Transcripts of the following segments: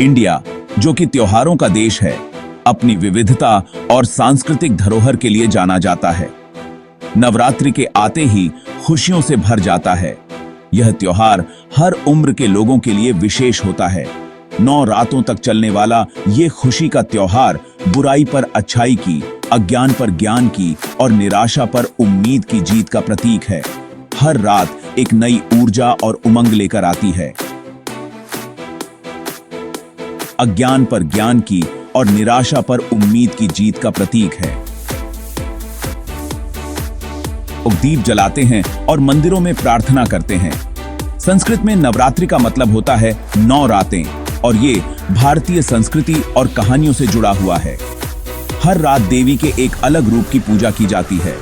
India, जो कि त्योहारों का देश है, अपनी विविधता और सांस्कृतिक धरोहर के लिए जाना जाता है। नवरात्रि के आते ही खुशियों से भर जाता है। यह त्योहार हर उम्र के लोगों के लिए विशेष होता है। 9 रातों तक चलने वाला ये खुशी का त्योहार बुराई पर अच्छाई की, अज्ञान पर ज्ञान की और निराशा पर उम्मीद की जीत का प्रतीक है। हर रात एक नई ऊर्जा और उमंग लेकर आती है। अज्ञान पर ज्ञान की और निराशा पर उम्मीद की जीत का प्रतीक है। दीप जलाते हैं और मंदिरों में प्रार्थना करते हैं। संस्कृत में नवरात्रि का मतलब होता है 9 रातें, और ये भारतीय संस्कृति और कहानियों से जुड़ा हुआ है। हर रात देवी के एक अलग रूप की पूजा की जाती है,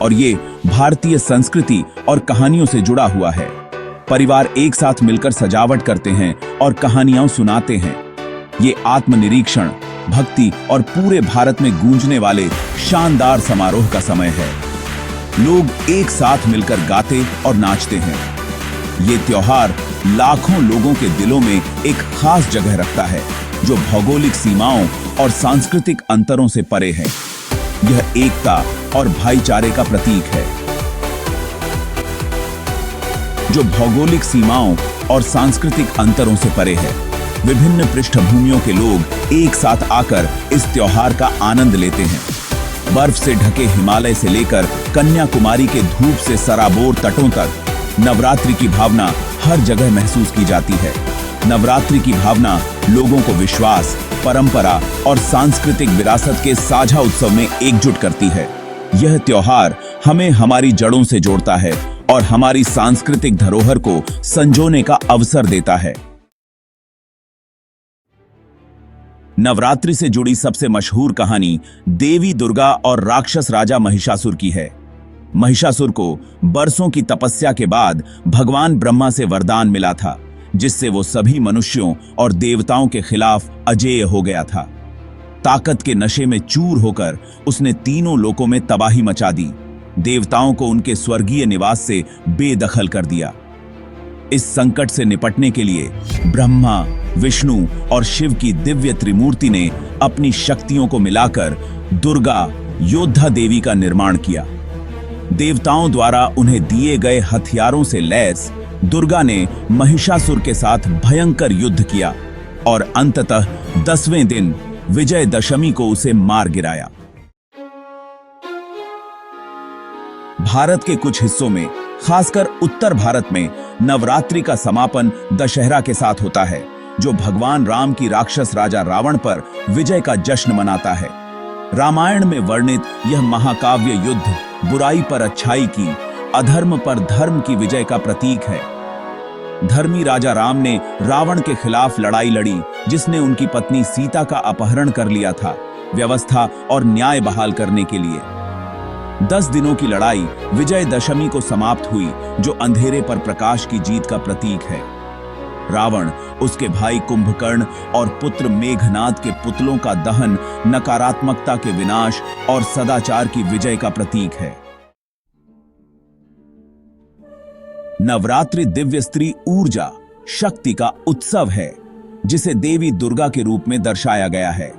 और ये भारतीय संस्कृति और कहानियों से जुड़ा हुआ है। परिवार एक साथ मिलकर सजावट करते हैं और कहानियां सुनाते हैं। ये आत्मनिरीक्षण, भक्ति और पूरे भारत में गूंजने वाले शानदार समारोह का समय है। लोग एक साथ मिलकर गाते और नाचते हैं। ये त्योहार लाखों लोगों के दिलों में एक खास जगह रखता है, जो भौगोलिक सीमाओं और सांस्कृतिक अंतरों से परे है। यह एकता और भाईचारे का प्रतीक है। जो भौगोलिक सीमाओं और सांस्कृतिक अंतरों से परे है। विभिन्न पृष्ठभूमियों के लोग एक साथ आकर इस त्योहार का आनंद लेते हैं। बर्फ से ढके हिमालय से लेकर कन्याकुमारी के धूप से सराबोर तटों तक नवरात्रि की भावना हर जगह महसूस की जाती है। नवरात्रि की भावना लोगों को विश्वास, परंपरा और सांस्कृतिक विरासत के साझा उत्सव में एकजुट करती है। यह त्योहार हमें हमारी जड़ों से जोड़ता है और हमारी सांस्कृतिक धरोहर को संजोने का अवसर देता है। नवरात्रि से जुड़ी सबसे मशहूर कहानी देवी दुर्गा और राक्षस राजा महिषासुर की है। महिषासुर को बरसों की तपस्या के बाद भगवान ब्रह्मा से वरदान मिला था, जिससे वो सभी मनुष्यों और देवताओं के खिलाफ अजेय हो गया था। ताकत के नशे में चूर होकर उसने तीनों लोकों में तबाही मचा दी। देवताओं को उनके स्वर्गीय निवास से बेदखल कर दिया। इस संकट से निपटने के लिए ब्रह्मा, विष्णु और शिव की दिव्य त्रिमूर्ति ने अपनी शक्तियों को मिलाकर दुर्गा योद्धा देवी का निर्माण किया। देवताओं द्वारा उन्हें दिए गए हथियारों से लैस दुर्गा ने महिषासुर के साथ भयंकर युद्ध किया और अंततः 10वें दिन विजयदशमी को उसे मार गिराया। भारत के कुछ हिस्सों में, खासकर उत्तर भारत में, नवरात्रि का समापन दशहरा के साथ होता है, जो भगवान राम की राक्षस राजा रावण पर विजय का जश्न मनाता है। रामायण में वर्णित यह महाकाव्य युद्ध बुराई पर अच्छाई की, अधर्म पर धर्म की विजय का प्रतीक है। धर्मी राजा राम ने रावण के खिलाफ लड़ाई लड़ी, जिसने उनकी पत्नी सीता का अपहरण कर लिया था, व्यवस्था और न्याय बहाल करने के लिए। 10 दिनों की लड़ाई विजयदशमी को समाप्त हुई, जो अंधेरे पर प्रकाश की जीत का प्रतीक है। रावण, उसके भाई कुंभकर्ण और पुत्र मेघनाद के पुतलों का दहन नकारात्मकता के विनाश और सदाचार की विजय का प्रतीक है। नवरात्रि दिव्य स्त्री ऊर्जा, शक्ति का उत्सव है, जिसे देवी दुर्गा के रूप में दर्शाया गया है।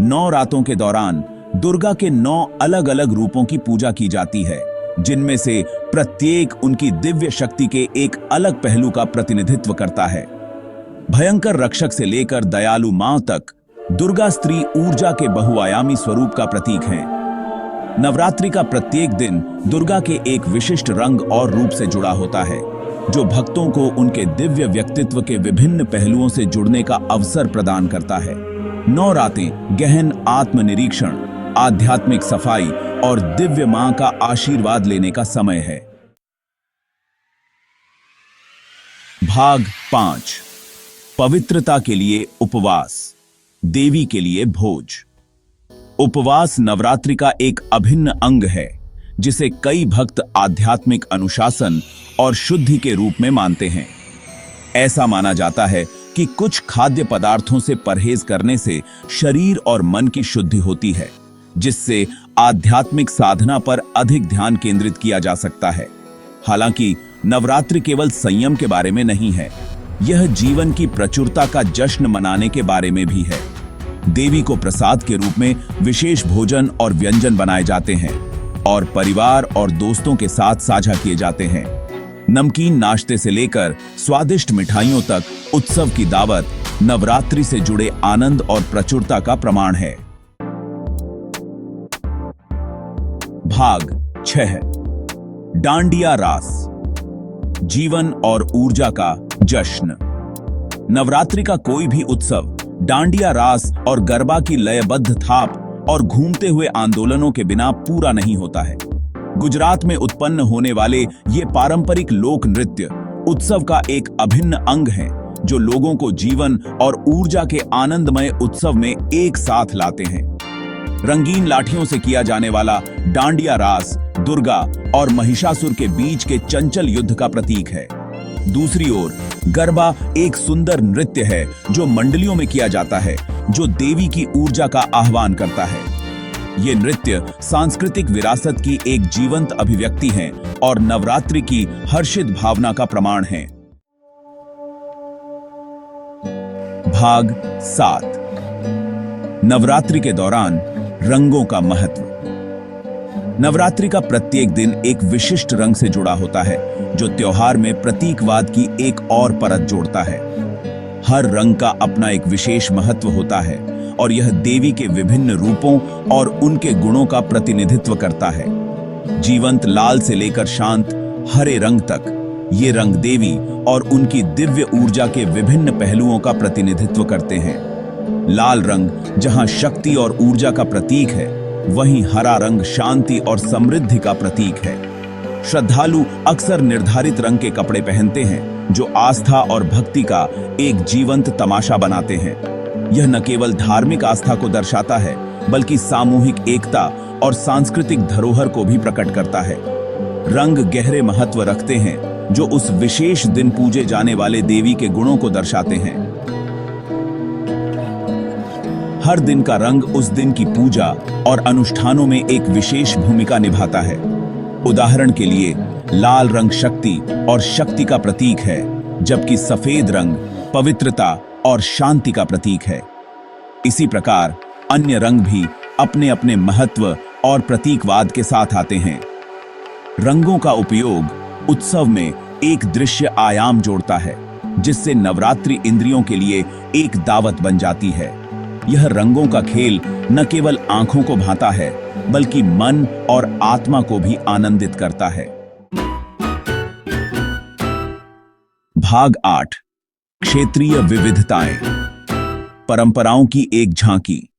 9 रातों के दौरान दुर्गा के 9 अलग-अलग रूपों की पूजा की जाती है, जिनमें से प्रत्येक उनकी दिव्य शक्ति के एक अलग पहलू का प्रतिनिधित्व करता है। भयंकर रक्षक से लेकर दयालु मां तक दुर्गा स्त्री ऊर्जा के बहुआयामी स्वरूप का प्रतीक है। नवरात्रि का प्रत्येक दिन दुर्गा के एक विशिष्ट रंग और रूप से जुड़ा होता है, जो भक्तों को उनके दिव्य व्यक्तित्व के विभिन्न पहलुओं से जुड़ने का अवसर प्रदान करता है। 9 रातें गहन आत्मनिरीक्षण, आध्यात्मिक सफाई और दिव्य मां का आशीर्वाद लेने का समय है। भाग 5, पवित्रता के लिए उपवास, देवी के लिए भोज। उपवास नवरात्रि का एक अभिन्न अंग है, जिसे कई भक्त आध्यात्मिक अनुशासन और शुद्धि के रूप में मानते हैं। ऐसा माना जाता है कि कुछ खाद्य पदार्थों से परहेज करने से शरीर और मन की शुद्धि होती है, जिससे आध्यात्मिक साधना पर अधिक ध्यान केंद्रित किया जा सकता है। हालांकि नवरात्रि केवल संयम के बारे में नहीं है, यह जीवन की प्रचुरता का जश्न मनाने के बारे में भी है। देवी को प्रसाद के रूप में विशेष भोजन और व्यंजन बनाए जाते हैं और परिवार और दोस्तों के साथ साझा किए जाते हैं। नमकीन नाश्ते से लेकर स्वादिष्ट मिठाइयों तक उत्सव की दावत नवरात्रि से जुड़े आनंद और प्रचुरता का प्रमाण है। भाग 6। डांडिया रास, जीवन और ऊर्जा का जश्न। नवरात्रि का कोई भी उत्सव डांडिया रास और गरबा की लयबद्ध थाप और घूमते हुए आंदोलनों के बिना पूरा नहीं होता है। गुजरात में उत्पन्न होने वाले ये पारंपरिक लोक नृत्य उत्सव का एक अभिन्न अंग है, जो लोगों को जीवन और ऊर्जा के आनंदमय उत्सव में एक साथ लाते हैं। रंगीन लाठियों से किया जाने वाला डांडिया रास दुर्गा और महिषासुर के बीच के चंचल युद्ध का प्रतीक है। दूसरी ओर गरबा एक सुंदर नृत्य है जो मंडलियों में किया जाता है, जो देवी की ऊर्जा का आह्वान करता है। ये नृत्य सांस्कृतिक विरासत की एक जीवंत अभिव्यक्ति है और नवरात्रि की हर्षित भावना का प्रमाण है। भाग 7। नवरात्रि के दौरान रंगों का महत्व। नवरात्रि का प्रत्येक दिन एक विशिष्ट रंग से जुड़ा होता है, जो त्योहार में प्रतीकवाद की एक और परत जोड़ता है। हर रंग का अपना एक विशेष महत्व होता है और यह देवी के विभिन्न रूपों और उनके गुणों का प्रतिनिधित्व करता है। जीवंत लाल से लेकर शांत हरे रंग तक ये रंग देवी और उनकी दिव्य ऊर्जा के विभिन्न पहलुओं का प्रतिनिधित्व करते हैं। लाल रंग जहां शक्ति और ऊर्जा का प्रतीक है, वहीं हरा रंग शांति और समृद्धि का प्रतीक है। श्रद्धालु अक्सर निर्धारित रंग के कपड़े पहनते हैं, जो आस्था और भक्ति का एक जीवंत तमाशा बनाते हैं। यह न केवल धार्मिक आस्था को दर्शाता है, बल्कि सामूहिक एकता और सांस्कृतिक धरोहर को भी प्रकट करता है। रंग गहरे महत्व रखते हैं, जो उस विशेष दिन पूजे जाने वाले देवी के गुणों को दर्शाते हैं। हर दिन का रंग उस दिन की पूजा और अनुष्ठानों में एक विशेष भूमिका निभाता है। उदाहरण के लिए लाल रंग शक्ति और शक्ति का प्रतीक है, जबकि सफेद रंग पवित्रता और शांति का प्रतीक है। इसी प्रकार अन्य रंग भी अपने अपने महत्व और प्रतीकवाद के साथ आते हैं। रंगों का उपयोग उत्सव में एक दृश्य आयाम जोड़ता है, जिससे नवरात्रि इंद्रियों के लिए एक दावत बन जाती है। यह रंगों का खेल न केवल आंखों को भाता है, बल्कि मन और आत्मा को भी आनंदित करता है। भाग 8। क्षेत्रीय विविधताएं, परंपराओं की एक झांकी।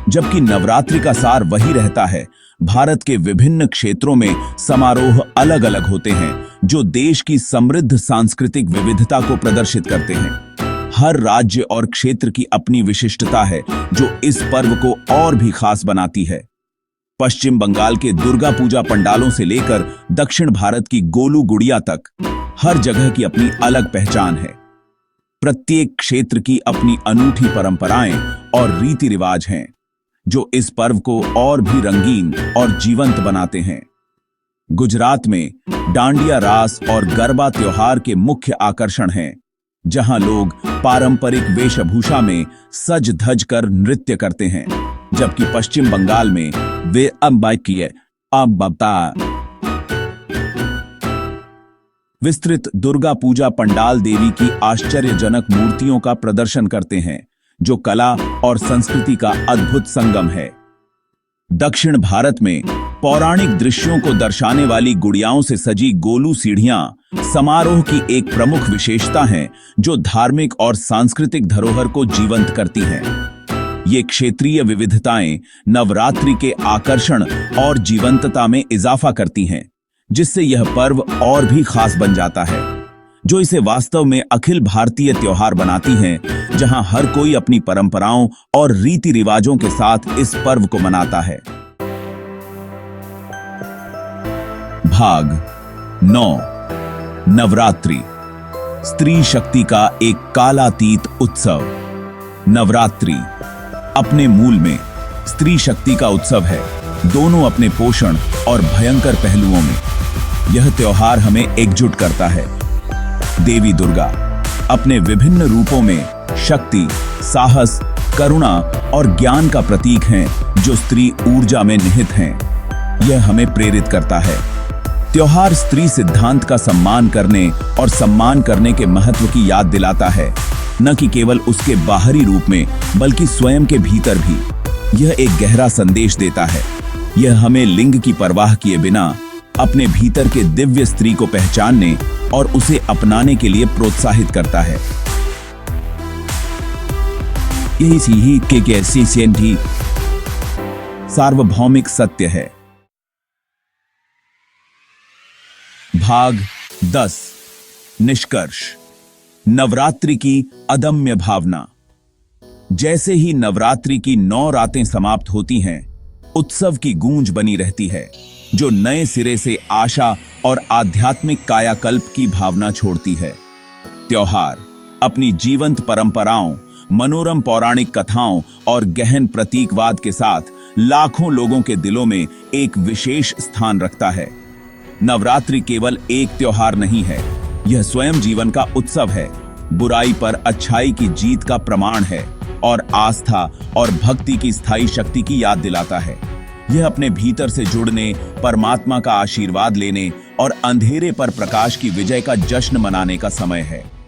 जबकि नवरात्रि का सार वही रहता है, भारत के विभिन्न क्षेत्रों में समारोह अलग अलग होते हैं, जो देश की समृद्ध सांस्कृतिक विविधता को प्रदर्शित करते हैं। हर राज्य और क्षेत्र की अपनी विशिष्टता है, जो इस पर्व को और भी खास बनाती है। पश्चिम बंगाल के दुर्गा पूजा पंडालों से लेकर दक्षिण भारत की गोलू गुड़िया तक हर जगह की अपनी अलग पहचान है। प्रत्येक क्षेत्र की अपनी अनूठी परंपराएं और रीति रिवाज हैं, जो इस पर्व को और भी रंगीन और जीवंत बनाते हैं। गुजरात में डांडिया रास और गरबा त्योहार के मुख्य आकर्षण हैं, जहां लोग पारंपरिक वेशभूषा में सज धज कर नृत्य करते हैं, जबकि पश्चिम बंगाल में वे विस्तृत दुर्गा पूजा पंडाल देवी की आश्चर्यजनक मूर्तियों का प्रदर्शन करते हैं, जो कला और संस्कृति का अद्भुत संगम है। दक्षिण भारत में पौराणिक दृश्यों को दर्शाने वाली गुड़ियाओं से सजी गोलू सीढ़ियां समारोह की एक प्रमुख विशेषता हैं, जो धार्मिक और सांस्कृतिक धरोहर को जीवंत करती हैं। ये क्षेत्रीय विविधताएं नवरात्रि के आकर्षण और जीवंतता में इजाफा करती हैं, जिससे यह पर्व और भी खास बन जाता है, जो इसे वास्तव में अखिल भारतीय त्योहार बनाती हैं, जहां हर कोई अपनी परंपराओं और रीति रिवाजों के साथ इस पर्व को मनाता है। भाग 9। नवरात्रि, स्त्री शक्ति का एक कालातीत उत्सव। नवरात्रि अपने मूल में स्त्री शक्ति का उत्सव है, दोनों अपने पोषण और भयंकर पहलुओं में। यह त्योहार हमें एकजुट करता है। देवी दुर्गा अपने विभिन्न रूपों में शक्ति, साहस, करुणा और ज्ञान का प्रतीक हैं, जो स्त्री ऊर्जा में निहित हैं। यह हमें प्रेरित करता है। त्योहार स्त्री सिद्धांत का सम्मान करने और सम्मान करने के महत्व की याद दिलाता है, न कि केवल उसके बाहरी रूप में, बल्कि स्वयं के भीतर भी। यह एक गहरा संदेश देता है। यह हमें लिंग की परवाह किए बिना अपने भीतर के दिव्य स्त्री को पहचानने और उसे अपनाने के लिए प्रोत्साहित करता है। यही के सार्वभौमिक सत्य है। भाग 10। निष्कर्ष। नवरात्रि की अदम्य भावना। जैसे ही नवरात्रि की 9 रातें समाप्त होती हैं, उत्सव की गूंज बनी रहती है, जो नए सिरे से आशा और आध्यात्मिक कायाकल्प की भावना छोड़ती है। त्योहार अपनी जीवंत परंपराओं, मनोरम पौराणिक कथाओं और गहन प्रतीकवाद के साथ लाखों लोगों के दिलों में एक विशेष स्थान रखता है। नवरात्रि केवल एक त्योहार नहीं है, यह स्वयं जीवन का उत्सव है, बुराई पर अच्छाई की जीत का प्रमाण है और आस्था और भक्ति की स्थायी शक्ति की याद दिलाता है। यह अपने भीतर से जुड़ने, परमात्मा का आशीर्वाद लेने और अंधेरे पर प्रकाश की विजय का जश्न मनाने का समय है।